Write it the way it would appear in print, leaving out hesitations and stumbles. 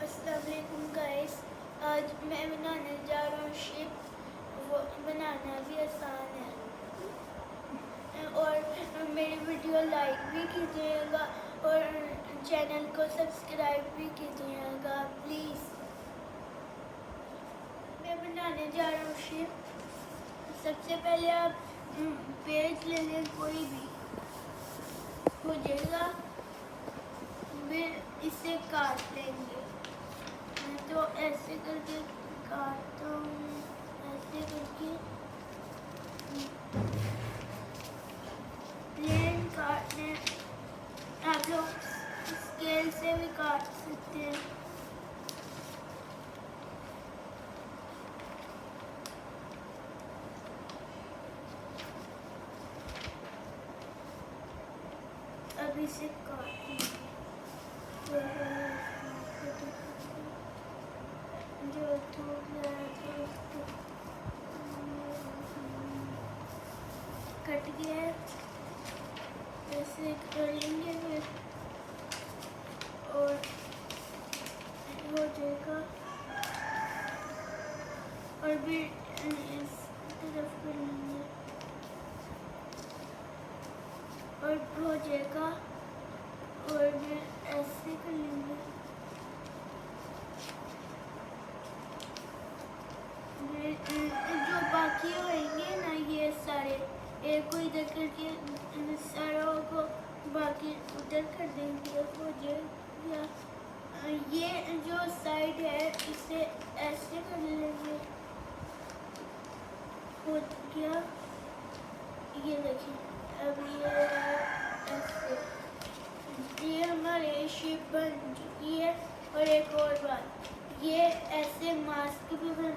अस्सलाम वालेकुम गाइस। आज मैं बनाने जा रहा हूँ शिप। वो बनाना भी आसान है और मेरी वीडियो लाइक भी कीजिएगा और चैनल को सब्सक्राइब भी कीजिएगा प्लीज़। मैं बनाने जा रहा हूँ शिप। सबसे पहले आप पेज ले लें, कोई भी हो जाएगा, फिर इसे काट लेंगे। तो ऐसे करके काटता हूँ, ऐसे करके प्लेन काटने। आप लोग स्केल से भी काट सकते हैं। अब इसे काटेंगे जो कट गया है, ऐसे कर लेंगे फिर और हो जाएगा। और भी इस तरफ कर लेंगे और हो जाएगा। और फिर ऐसे कर लेंगे। जो बाकी होंगे ना, ये सारे एक को इधर करके सारों को बाकी उधर कर देंगे। हो जाएगा। ये जो साइड है इसे ऐसे कर लेंगे। हो गया, ये देखिए। अब ये ऐसे, ये हमारी शिप बन चुकी है। और एक और बात, ये ऐसे मास्क भी बन